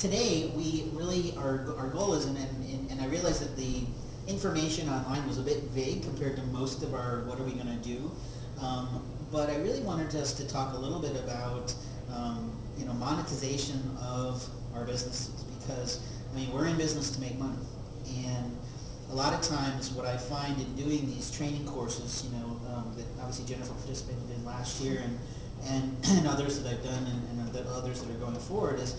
today we really, our goal is, and I realized that the information online was a bit vague compared to most of our what are we going to do, but I really wanted us to talk a little bit about monetization of our businesses, because I mean we're in business to make money, and a lot of times what I find in doing these training courses, that obviously Jennifer participated in last year, and others that I've done, and the others that are going forward, is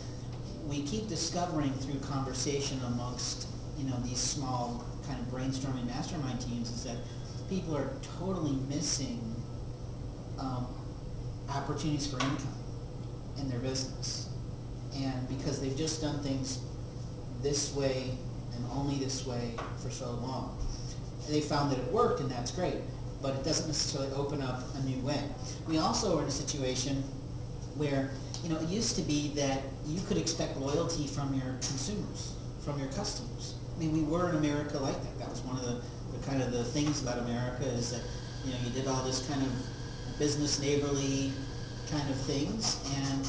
we keep discovering through conversation amongst these small kind of brainstorming mastermind teams, is that people are totally missing opportunities for income in their business, and because they've just done things this way and only this way for so long, they found that it worked, and that's great, but it doesn't necessarily open up a new way. We also are in a situation where it used to be that you could expect loyalty from your consumers, from your customers. I mean, we were in America like that. That was one of the kind of the things about America, is that you did all this kind of business neighborly kind of things, and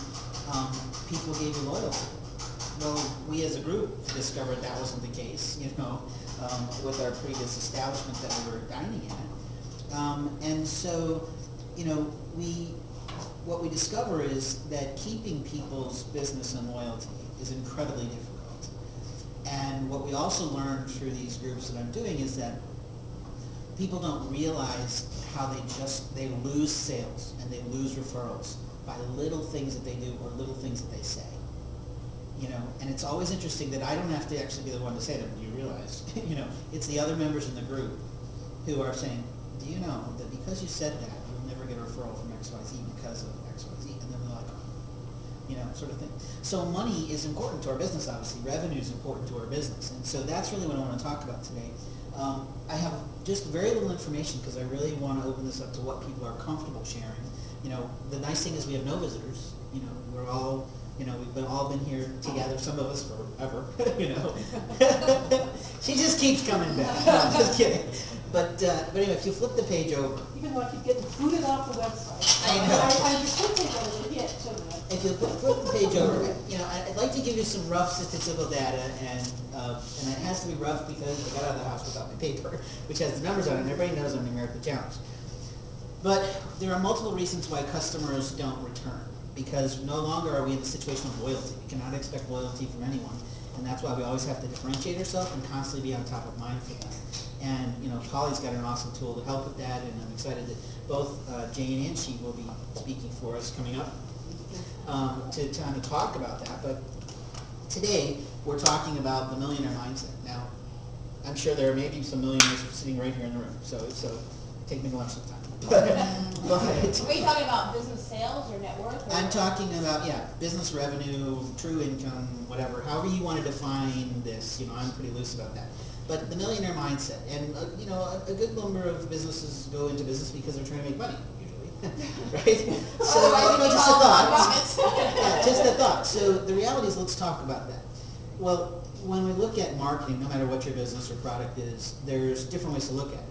people gave you loyalty. Well, we as a group discovered that wasn't the case, with our previous establishment that we were dining at. And so, what we discover is that keeping people's business and loyalty is incredibly difficult. And what we also learned through these groups that I'm doing is that people don't realize how they lose sales and they lose referrals by little things that they do or little things that they say. And it's always interesting that I don't have to actually be the one to say them. Do you realize? It's the other members in the group who are saying, do you know that because you said that, you'll never get a referral from XYZ because of XYZ? And then they're like, sort of thing. So money is important to our business, obviously. Revenue is important to our business. And so that's really what I want to talk about today. I have just very little information because I really want to open this up to what people are comfortable sharing. The nice thing is we have no visitors. We're all, we've all been here together, some of us forever, She just keeps coming back. No, I'm just kidding. But anyway, if you flip the page over. Even though I keep getting booted off the website. I know. I just take that as a hit, shouldn't I? If you flip the page over, I'd like to give you some rough statistical data, and it has to be rough because I got out of the house without my paper, which has the numbers on it, and everybody knows I'm the Numerical Challenge. But there are multiple reasons why customers don't return, because no longer are we in the situation of loyalty. We cannot expect loyalty from anyone, and that's why we always have to differentiate ourselves and constantly be on top of mind for that. And Polly's got an awesome tool to help with that, and I'm excited that both Jane and she will be speaking for us coming up to kind of talk about that. But today we're talking about the millionaire mindset. Now, I'm sure there are maybe some millionaires sitting right here in the room, so take me to lunch sometime. Are you talking about business sales or net worth? Or I'm talking about, business revenue, true income, whatever, however you want to define this. I'm pretty loose about that. But the millionaire mindset, and a good number of businesses go into business because they're trying to make money, usually, right? So, just a thought. Just a thought. So the reality is, let's talk about that. Well, when we look at marketing, no matter what your business or product is, there's different ways to look at it.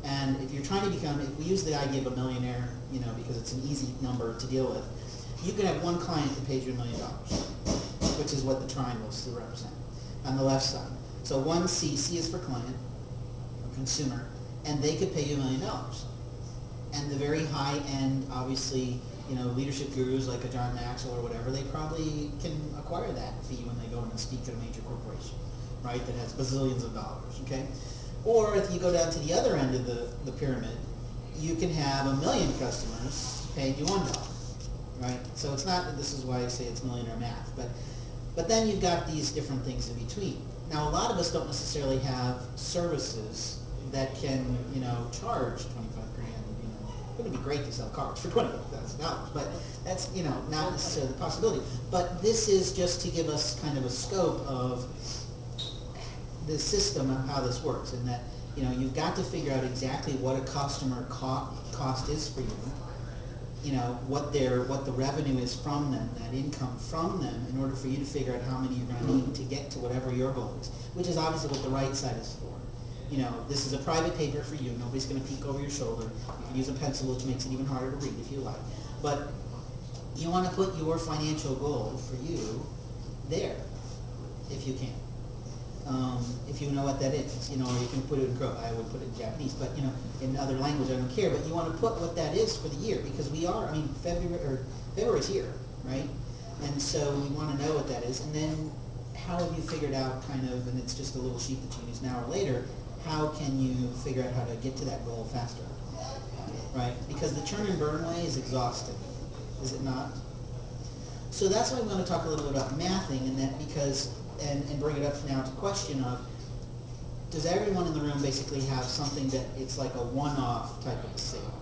And if you're trying to become, if we use the idea of a millionaire, because it's an easy number to deal with, you can have one client that pays you $1 million, which is what the triangles represent on the left side. So one C is for client, or consumer, and they could pay you $1 million. And the very high end, obviously, leadership gurus like a John Maxwell or whatever, they probably can acquire that fee when they go in and speak at a major corporation, right, that has bazillions of dollars, okay? Or if you go down to the other end of the pyramid, you can have 1 million customers paying you $1, right? So it's not, this is why I say it's millionaire math, but then you've got these different things in between. Now, a lot of us don't necessarily have services that can, charge 25 grand. It would be great to sell cars for $25,000, but that's, not necessarily the possibility. But this is just to give us kind of a scope of the system of how this works, and that you've got to figure out exactly what a customer cost is for you, what the revenue is from them, that income from them, in order for you to figure out how many you're going to need to get to whatever your goal is, which is obviously what the right side is for. This is a private paper for you. Nobody's going to peek over your shoulder. You can use a pencil, which makes it even harder to read if you like. But you want to put your financial goal for you there. if you can. If you know what that is, you know, or you can put it in I would put it in Japanese, but you know, in other language, I don't care. But you want to put what that is for the year, because we are. I mean, February's here, right? And so we want to know what that is. And then, how have you figured out, kind of, and it's just a little sheet that you use now or later. How can you figure out how to get to that goal faster, right? Because the churn and burn way is exhausting, is it not? So that's why we want to talk a little bit about mathing, and that because. And bring it up now to question of, does everyone in the room basically have something that it's like a one-off type of a sale?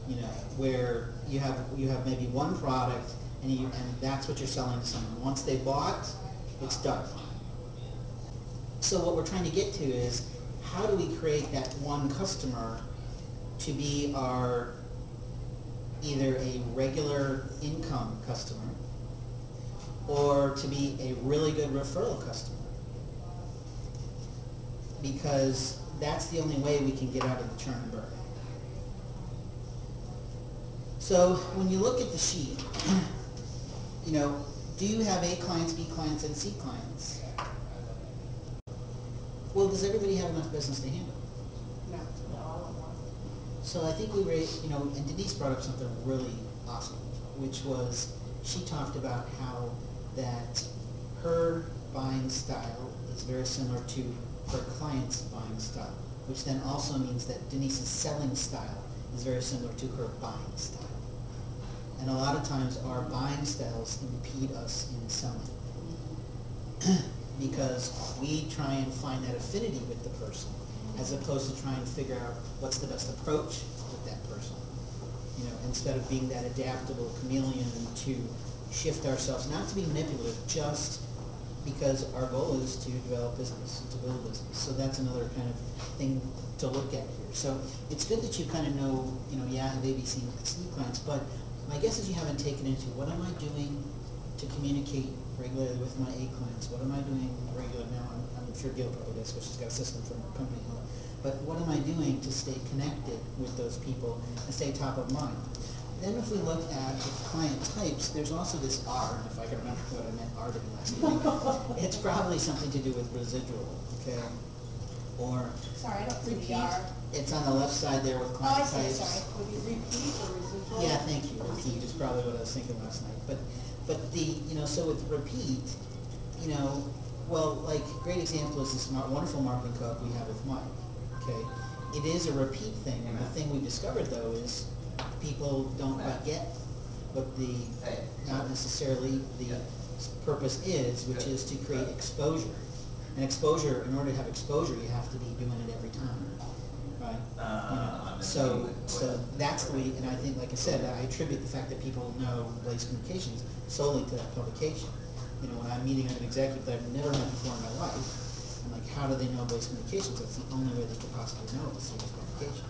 You know, where you have maybe one product and that's what you're selling to someone. Once they bought, it's done. So what we're trying to get to is, how do we create that one customer to be our either a regular income customer or to be a really good referral customer, because that's the only way we can get out of the churn and burn. So when you look at the sheet, you know, do you have A clients, B clients, and C clients? Well, does everybody have enough business to handle? No, I don't want. So I think we raised, you know, and Denise brought up something really awesome, which was she talked about how that her buying style is very similar to her client's buying style, which then also means that Denise's selling style is very similar to her buying style. And a lot of times our buying styles impede us in selling because we try and find that affinity with the person as opposed to trying to figure out what's the best approach with that person. You know, instead of being that adaptable chameleon to shift ourselves, not to be manipulative, just because our goal is to develop business and to build business. So that's another kind of thing to look at here. So it's good that you kind of know, you know, yeah, I have A, B, C, and C clients, but my guess is you haven't taken into what am I doing to communicate regularly with my A clients? What am I doing regularly now? I'm sure Gil probably does, because she's got a system from her company. But what am I doing to stay connected with those people and stay top of mind? Then if we look at the client types, there's also this R, and if I can remember what I meant R to be last week, it's probably something to do with residual, okay? Or Sorry, I don't see repeat. the R. It's on the left side there with Oh, I client see, types. sorry. Would you repeat or residual? Yeah, thank you. Repeat is probably what I was thinking last night. But the, you know, so with repeat, you know, well, like, great example is this wonderful marketing co-op we have with Mike, okay? It is a repeat thing, and the thing we've discovered, though, is people don't quite get what the, not necessarily the purpose is, which is to create exposure. And exposure, in order to have exposure, you have to be doing it every time, right? You know, so that's the way, and I think, like I said, I attribute the fact that people know Blaze Communications solely to that publication. You know, when I'm meeting an executive that I've never met before in my life, I'm like, how do they know Blaze Communications? That's the only way they could possibly know it, is through this publication.